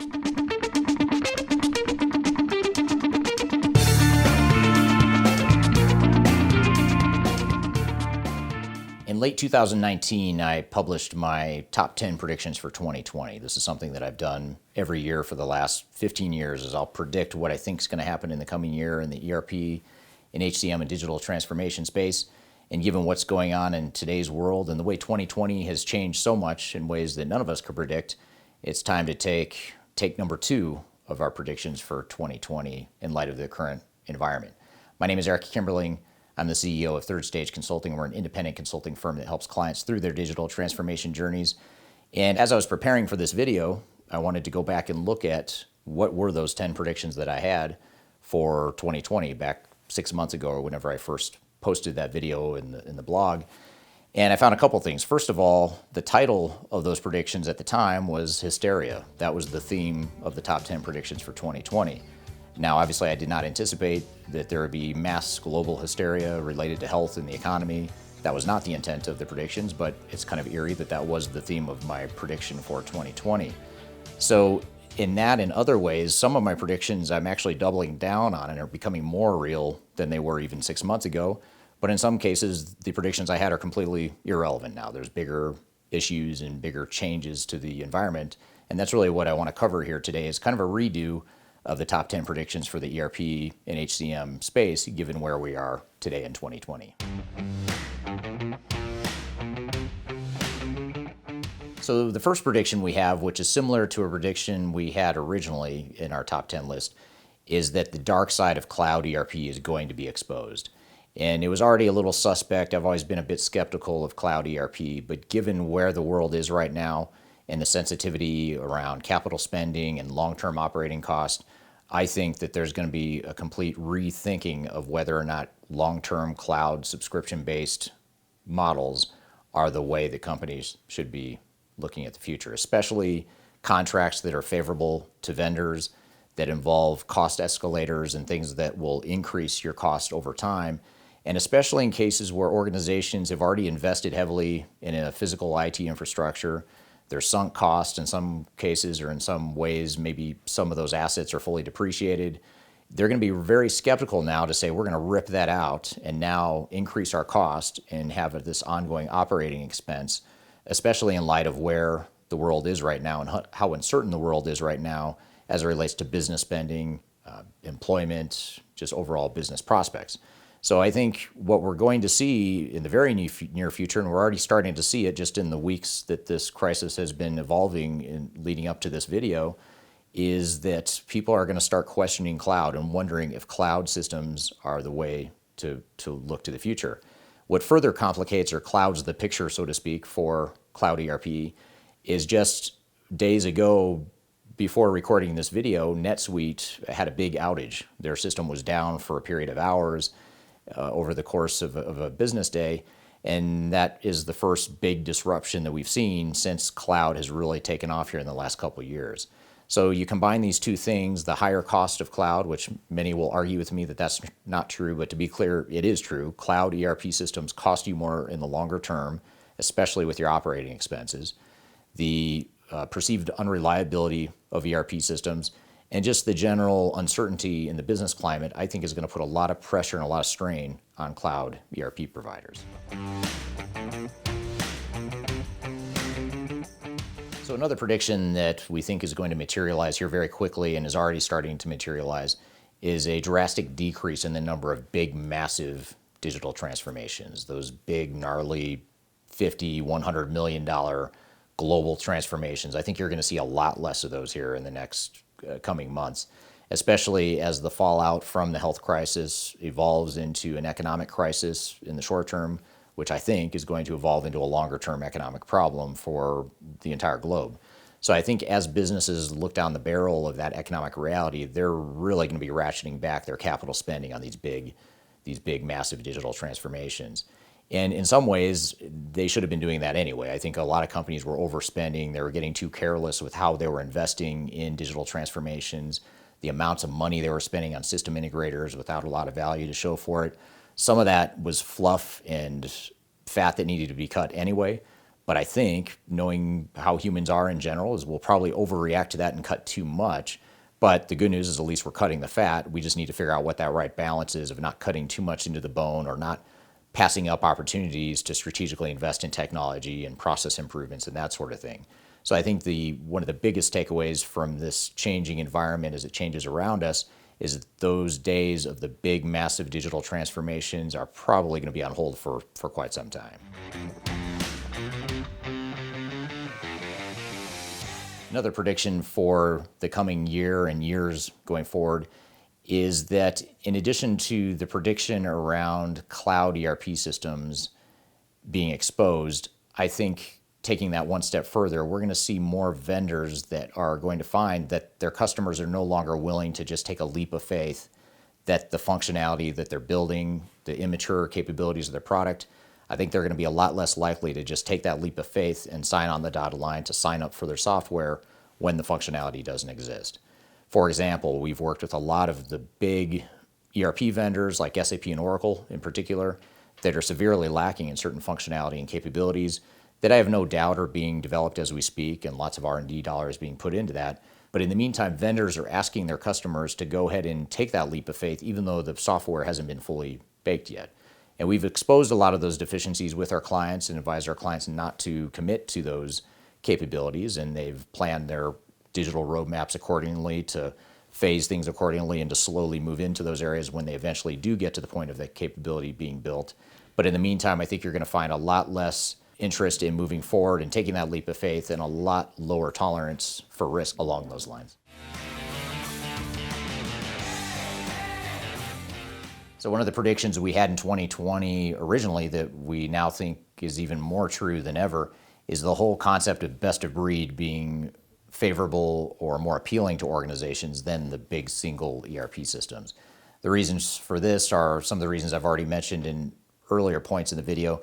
In late 2019, I published my top 10 predictions for 2020. This is something that I've done every year for the last 15 years, is I'll predict what I think is going to happen in the coming year in the ERP and HCM and digital transformation space. And given what's going on in today's world and the way 2020 has changed so much in ways that none of us could predict, it's time to take number 2 of our predictions for 2020 in light of the current environment. My name is Eric Kimberling. I'm the CEO of Third Stage Consulting. We're an independent consulting firm that helps clients through their digital transformation journeys. And as I was preparing for this video, I wanted to go back and look at what were those 10 predictions that I had for 2020 back 6 months ago, or whenever I first posted that video in the blog. And I found a couple things. First of all, the title of those predictions at the time was Hysteria. That was the theme of the top 10 predictions for 2020. Now, obviously, I did not anticipate that there would be mass global hysteria related to health and the economy. That was not the intent of the predictions, but it's kind of eerie that that was the theme of my prediction for 2020. So in that and other ways, some of my predictions I'm actually doubling down on and are becoming more real than they were even 6 months ago. But in some cases, the predictions I had are completely irrelevant now. There's bigger issues and bigger changes to the environment. And that's really what I want to cover here today, is kind of a redo of the top 10 predictions for the ERP and HCM space, given where we are today in 2020. So the first prediction we have, which is similar to a prediction we had originally in our top 10 list, is that the dark side of cloud ERP is going to be exposed. And it was already a little suspect. I've always been a bit skeptical of cloud ERP, but given where the world is right now and the sensitivity around capital spending and long-term operating cost, I think that there's going to be a complete rethinking of whether or not long-term cloud subscription-based models are the way that companies should be looking at the future, especially contracts that are favorable to vendors, that involve cost escalators and things that will increase your cost over time. And especially in cases where organizations have already invested heavily in a physical IT infrastructure, there's sunk cost in some cases, or in some ways, maybe some of those assets are fully depreciated. They're going to be very skeptical now to say, we're going to rip that out and now increase our cost and have this ongoing operating expense, especially in light of where the world is right now and how uncertain the world is right now as it relates to business spending, employment, just overall business prospects. So I think what we're going to see in the very near future, and we're already starting to see it just in the weeks that this crisis has been evolving in leading up to this video, is that people are going to start questioning cloud and wondering if cloud systems are the way to look to the future. What further complicates or clouds the picture, so to speak, for cloud ERP is just days ago, before recording this video, NetSuite had a big outage. Their system was down for a period of hours over the course of a business day, and that is the first big disruption that we've seen since cloud has really taken off here in the last couple of years. So you combine these two things, the higher cost of cloud, which many will argue with me that that's not true, but to be clear, it is true. Cloud ERP systems cost you more in the longer term, especially with your operating expenses. The perceived unreliability of ERP systems, and just the general uncertainty in the business climate, I think is going to put a lot of pressure and a lot of strain on cloud ERP providers. So another prediction that we think is going to materialize here very quickly and is already starting to materialize is a drastic decrease in the number of big, massive digital transformations, those big, gnarly $50, $100 million global transformations. I think you're going to see a lot less of those here in the next coming months, especially as the fallout from the health crisis evolves into an economic crisis in the short term, which I think is going to evolve into a longer term economic problem for the entire globe. So I think as businesses look down the barrel of that economic reality, they're really going to be ratcheting back their capital spending on these big, massive digital transformations. And in some ways, they should have been doing that anyway. I think a lot of companies were overspending. They were getting too careless with how they were investing in digital transformations, the amounts of money they were spending on system integrators without a lot of value to show for it. Some of that was fluff and fat that needed to be cut anyway. But I think, knowing how humans are in general, is we'll probably overreact to that and cut too much. But the good news is at least we're cutting the fat. We just need to figure out what that right balance is of not cutting too much into the bone or not passing up opportunities to strategically invest in technology and process improvements and that sort of thing. So I think one of the biggest takeaways from this changing environment as it changes around us is that those days of the big, massive digital transformations are probably going to be on hold for quite some time. Another prediction for the coming year and years going forward is that in addition to the prediction around cloud ERP systems being exposed, I think taking that one step further, we're going to see more vendors that are going to find that their customers are no longer willing to just take a leap of faith that the functionality that they're building, the immature capabilities of their product, I think they're going to be a lot less likely to just take that leap of faith and sign on the dotted line to sign up for their software when the functionality doesn't exist. For example, we've worked with a lot of the big ERP vendors like SAP and Oracle in particular that are severely lacking in certain functionality and capabilities that I have no doubt are being developed as we speak, and lots of R&D dollars being put into that. But in the meantime, vendors are asking their customers to go ahead and take that leap of faith even though the software hasn't been fully baked yet. And we've exposed a lot of those deficiencies with our clients and advised our clients not to commit to those capabilities, and they've planned their digital roadmaps accordingly to phase things accordingly and to slowly move into those areas when they eventually do get to the point of that capability being built. But in the meantime, I think you're going to find a lot less interest in moving forward and taking that leap of faith and a lot lower tolerance for risk along those lines. So one of the predictions we had in 2020 originally that we now think is even more true than ever is the whole concept of best of breed being favorable or more appealing to organizations than the big single ERP systems. The reasons for this are some of the reasons I've already mentioned in earlier points in the video.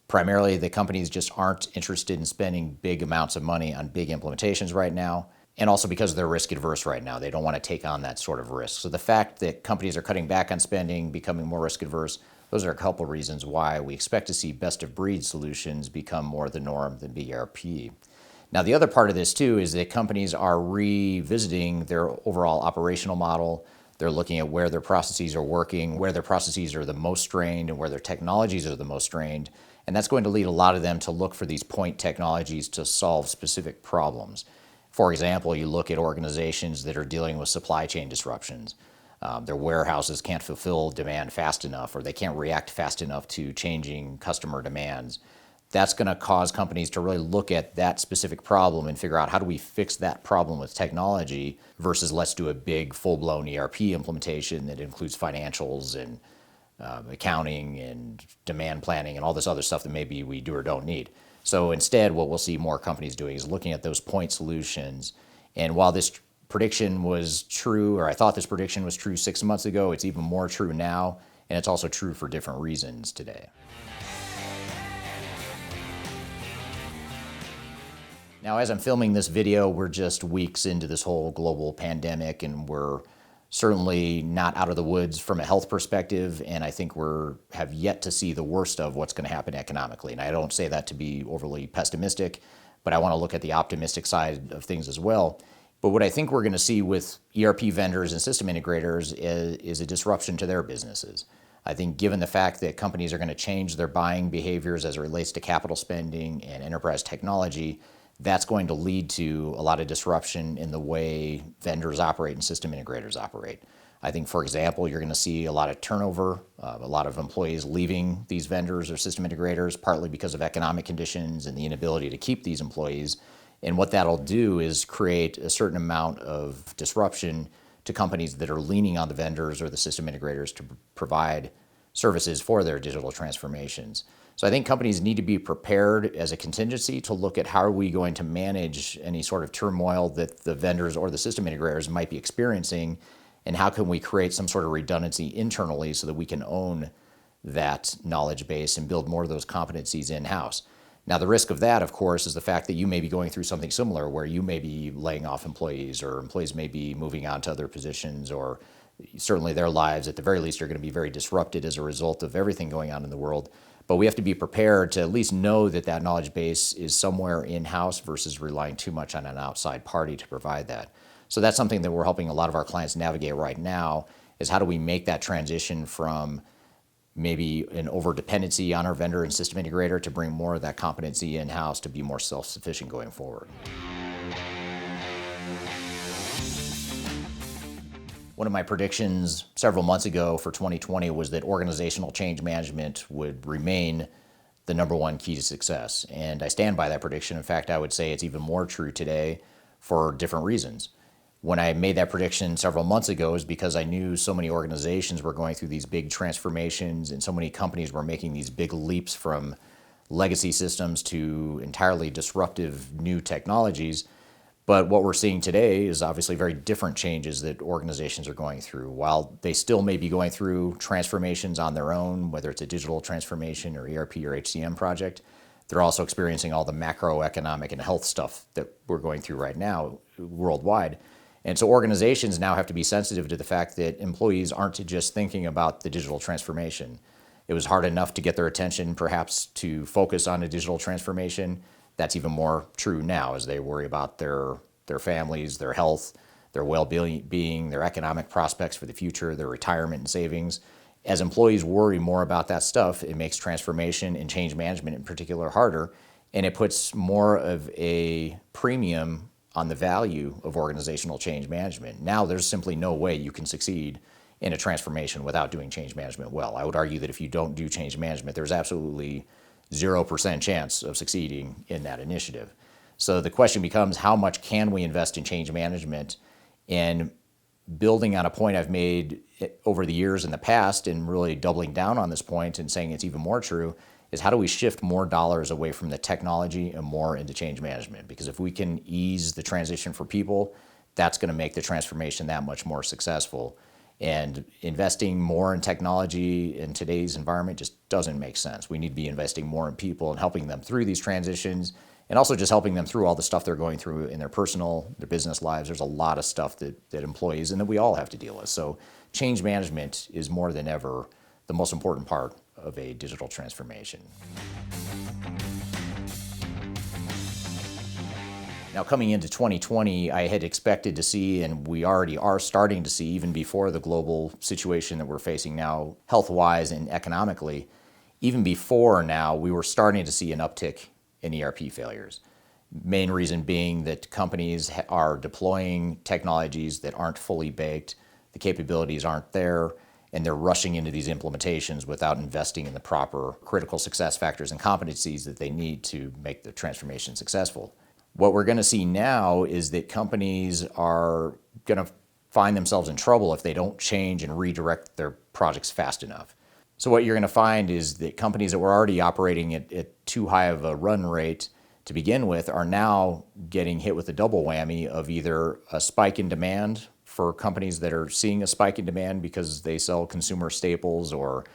Primarily, the companies just aren't interested in spending big amounts of money on big implementations right now, and also because they're risk adverse right now. They don't want to take on that sort of risk. So the fact that companies are cutting back on spending, becoming more risk adverse, those are a couple of reasons why we expect to see best of breed solutions become more the norm than big ERP. Now, the other part of this too is that companies are revisiting their overall operational model. They're looking at where their processes are working, where their processes are the most strained, and where their technologies are the most strained. And that's going to lead a lot of them to look for these point technologies to solve specific problems. For example, you look at organizations that are dealing with supply chain disruptions. Their warehouses can't fulfill demand fast enough, or they can't react fast enough to changing customer demands. That's going to cause companies to really look at that specific problem and figure out how do we fix that problem with technology versus let's do a big full-blown ERP implementation that includes financials and accounting and demand planning and all this other stuff that maybe we do or don't need. So instead, what we'll see more companies doing is looking at those point solutions. And while this prediction was true, or I thought this prediction was true 6 months ago, it's even more true now, and it's also true for different reasons today. Now, as I'm filming this video, we're just weeks into this whole global pandemic, and we're certainly not out of the woods from a health perspective, and I think have yet to see the worst of what's going to happen economically. And I don't say that to be overly pessimistic, but I want to look at the optimistic side of things as well. But what I think we're going to see with ERP vendors and system integrators is a disruption to their businesses. I think given the fact that companies are going to change their buying behaviors as it relates to capital spending and enterprise technology, that's going to lead to a lot of disruption in the way vendors operate and system integrators operate. I think, for example, you're going to see a lot of turnover, a lot of employees leaving these vendors or system integrators, partly because of economic conditions and the inability to keep these employees. And what that'll do is create a certain amount of disruption to companies that are leaning on the vendors or the system integrators to provide services for their digital transformations. So I think companies need to be prepared as a contingency to look at how are we going to manage any sort of turmoil that the vendors or the system integrators might be experiencing, and how can we create some sort of redundancy internally so that we can own that knowledge base and build more of those competencies in-house. Now, the risk of that, of course, is the fact that you may be going through something similar where you may be laying off employees, or employees may be moving on to other positions, or certainly their lives, at the very least, are going to be very disrupted as a result of everything going on in the world. But we have to be prepared to at least know that that knowledge base is somewhere in-house versus relying too much on an outside party to provide that. So that's something that we're helping a lot of our clients navigate right now, is how do we make that transition from maybe an over-dependency on our vendor and system integrator to bring more of that competency in-house to be more self-sufficient going forward. One of my predictions several months ago for 2020 was that organizational change management would remain the number one key to success. And I stand by that prediction. In fact, I would say it's even more true today for different reasons. When I made that prediction several months ago, is because I knew so many organizations were going through these big transformations and so many companies were making these big leaps from legacy systems to entirely disruptive new technologies. But what we're seeing today is obviously very different changes that organizations are going through. While they still may be going through transformations on their own, whether it's a digital transformation or ERP or HCM project, they're also experiencing all the macroeconomic and health stuff that we're going through right now worldwide. And so organizations now have to be sensitive to the fact that employees aren't just thinking about the digital transformation. It was hard enough to get their attention perhaps to focus on a digital transformation. That's even more true now as they worry about their families, their health, their well-being, their economic prospects for the future, their retirement and savings. As employees worry more about that stuff, it makes transformation and change management in particular harder, and it puts more of a premium on the value of organizational change management. Now there's simply no way you can succeed in a transformation without doing change management well. I would argue that if you don't do change management, there's absolutely 0% chance of succeeding in that initiative. So the question becomes, how much can we invest in change management? And building on a point I've made over the years in the past and really doubling down on this point and saying it's even more true is how do we shift more dollars away from the technology and more into change management? Because if we can ease the transition for people, that's going to make the transformation that much more successful. And investing more in technology in today's environment just doesn't make sense. We need to be investing more in people and helping them through these transitions and also just helping them through all the stuff they're going through in their personal, their business lives. There's a lot of stuff that employees and that we all have to deal with. So change management is more than ever the most important part of a digital transformation. Now, coming into 2020, I had expected to see, and we already are starting to see, even before the global situation that we're facing now, health-wise and economically, even before now, we were starting to see an uptick in ERP failures. Main reason being that companies are deploying technologies that aren't fully baked, the capabilities aren't there, and they're rushing into these implementations without investing in the proper critical success factors and competencies that they need to make the transformation successful. What we're going to see now is that companies are going to find themselves in trouble if they don't change and redirect their projects fast enough. So what you're going to find is that companies that were already operating at too high of a run rate to begin with are now getting hit with a double whammy of either a spike in demand for companies that are seeing a spike in demand because they sell consumer staples or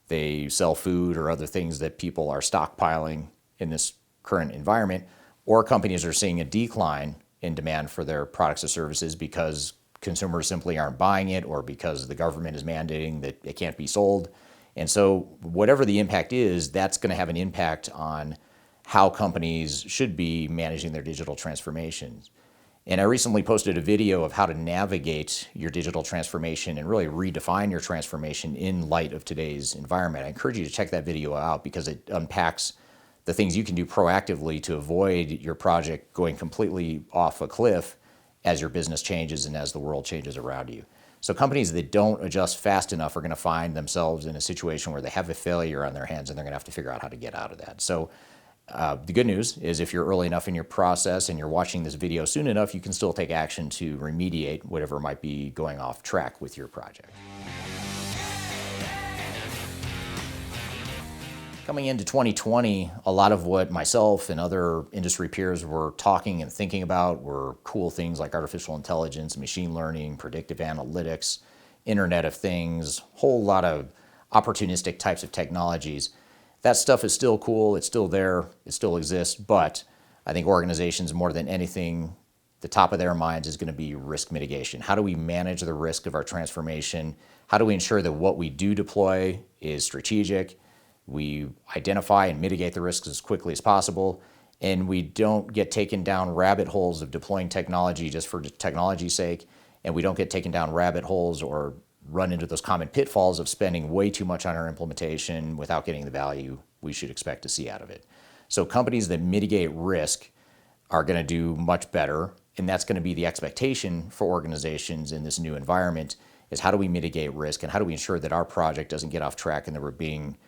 they sell food or other things that people are stockpiling in this current environment, or companies are seeing a decline in demand for their products or services because consumers simply aren't buying it or because the government is mandating that it can't be sold. And so whatever the impact is, that's going to have an impact on how companies should be managing their digital transformations. And I recently posted a video of how to navigate your digital transformation and really redefine your transformation in light of today's environment. I encourage you to check that video out because it unpacks the things you can do proactively to avoid your project going completely off a cliff as your business changes and as the world changes around you. So companies that don't adjust fast enough are going to find themselves in a situation where they have a failure on their hands and they're going to have to figure out how to get out of that. So the good news is if you're early enough in your process and you're watching this video soon enough, you can still take action to remediate whatever might be going off track with your project. Coming into 2020, a lot of what myself and other industry peers were talking and thinking about were cool things like artificial intelligence, machine learning, predictive analytics, Internet of Things, whole lot of opportunistic types of technologies. That stuff is still cool, it's still there, it still exists, but I think organizations more than anything, the top of their minds is going to be risk mitigation. How do we manage the risk of our transformation? How do we ensure that what we do deploy is strategic, We identify and mitigate the risks as quickly as possible, and we don't get taken down rabbit holes of deploying technology just for technology's sake, and we don't get taken down rabbit holes or run into those common pitfalls of spending way too much on our implementation without getting the value we should expect to see out of it. So companies that mitigate risk are going to do much better, and that's going to be the expectation for organizations in this new environment, is how do we mitigate risk and how do we ensure that our project doesn't get off track and that we're being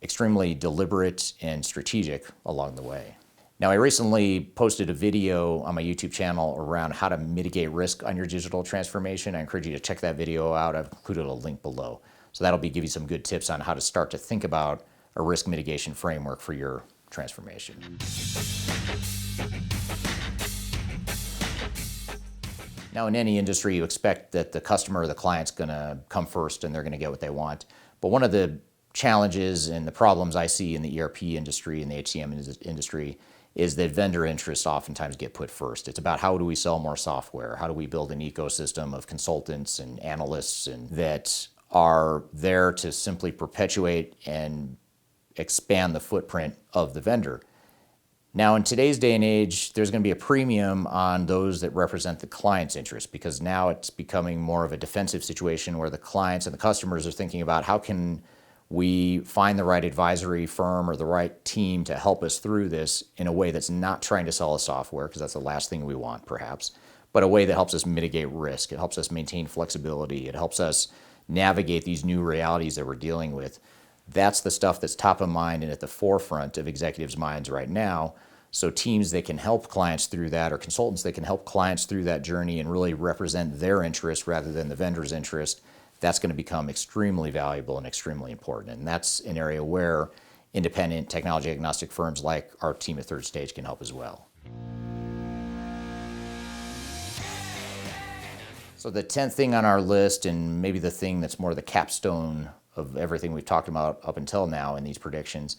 extremely deliberate and strategic along the way. Now, I recently posted a video on my YouTube channel around how to mitigate risk on your digital transformation. I encourage you to check that video out. I've included a link below. So that'll give you some good tips on how to start to think about a risk mitigation framework for your transformation. Now, in any industry, you expect that the customer or the client's going to come first and they're going to get what they want. But one of the challenges and the problems I see in the ERP industry and the HCM industry is that vendor interests oftentimes get put first. It's about how do we sell more software? How do we build an ecosystem of consultants and analysts and that are there to simply perpetuate and expand the footprint of the vendor. Now, in today's day and age, there's going to be a premium on those that represent the client's interest, because now it's becoming more of a defensive situation where the clients and the customers are thinking about how can we find the right advisory firm or the right team to help us through this in a way that's not trying to sell us software, because that's the last thing we want perhaps, but a way that helps us mitigate risk. It helps us maintain flexibility. It helps us navigate these new realities that we're dealing with. That's the stuff that's top of mind and at the forefront of executives' minds right now. So teams that can help clients through that, or consultants that can help clients through that journey and really represent their interest rather than the vendor's interest, that's going to become extremely valuable and extremely important. And that's an area where independent technology agnostic firms like our team at Third Stage can help as well. So the 10th thing on our list, and maybe the thing that's more the capstone of everything we've talked about up until now in these predictions,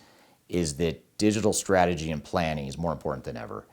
is that digital strategy and planning is more important than ever.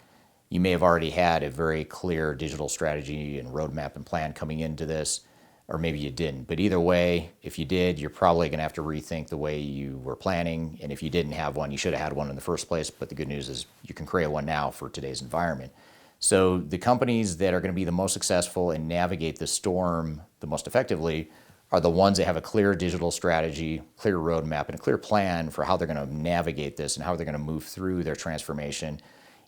You may have already had a very clear digital strategy and roadmap and plan coming into this, or maybe you didn't. But either way, if you did, you're probably going to have to rethink the way you were planning. And if you didn't have one, you should have had one in the first place. But the good news is you can create one now for today's environment. So the companies that are going to be the most successful and navigate the storm the most effectively are the ones that have a clear digital strategy, clear roadmap, and a clear plan for how they're going to navigate this and how they're going to move through their transformation,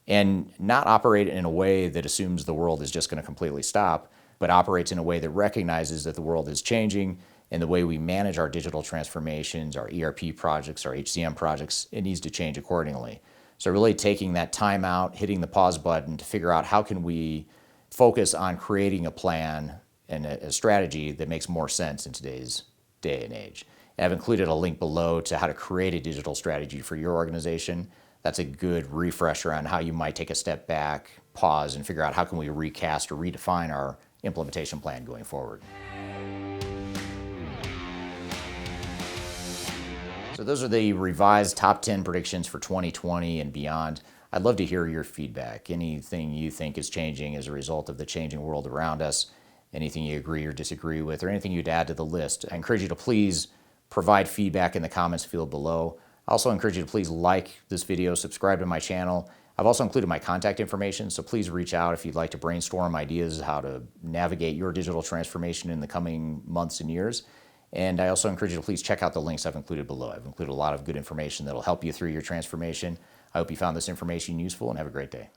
and not operate in a way that assumes the world is just going to completely stop, but operates in a way that recognizes that the world is changing, and the way we manage our digital transformations, our ERP projects, our HCM projects, it needs to change accordingly. So really taking that time out, hitting the pause button to figure out how can we focus on creating a plan and a strategy that makes more sense in today's day and age. And I've included a link below to how to create a digital strategy for your organization. That's a good refresher on how you might take a step back, pause, and figure out how can we recast or redefine our implementation plan going forward. So those are the revised top 10 predictions for 2020 and beyond. I'd love to hear your feedback. Anything you think is changing as a result of the changing world around us, anything you agree or disagree with, or anything you'd add to the list. I encourage you to please provide feedback in the comments field below. I also encourage you to please like this video, subscribe to my channel. I've also included my contact information, so please reach out if you'd like to brainstorm ideas how to navigate your digital transformation in the coming months and years. And I also encourage you to please check out the links I've included below. I've included a lot of good information that'll help you through your transformation. I hope you found this information useful, and have a great day.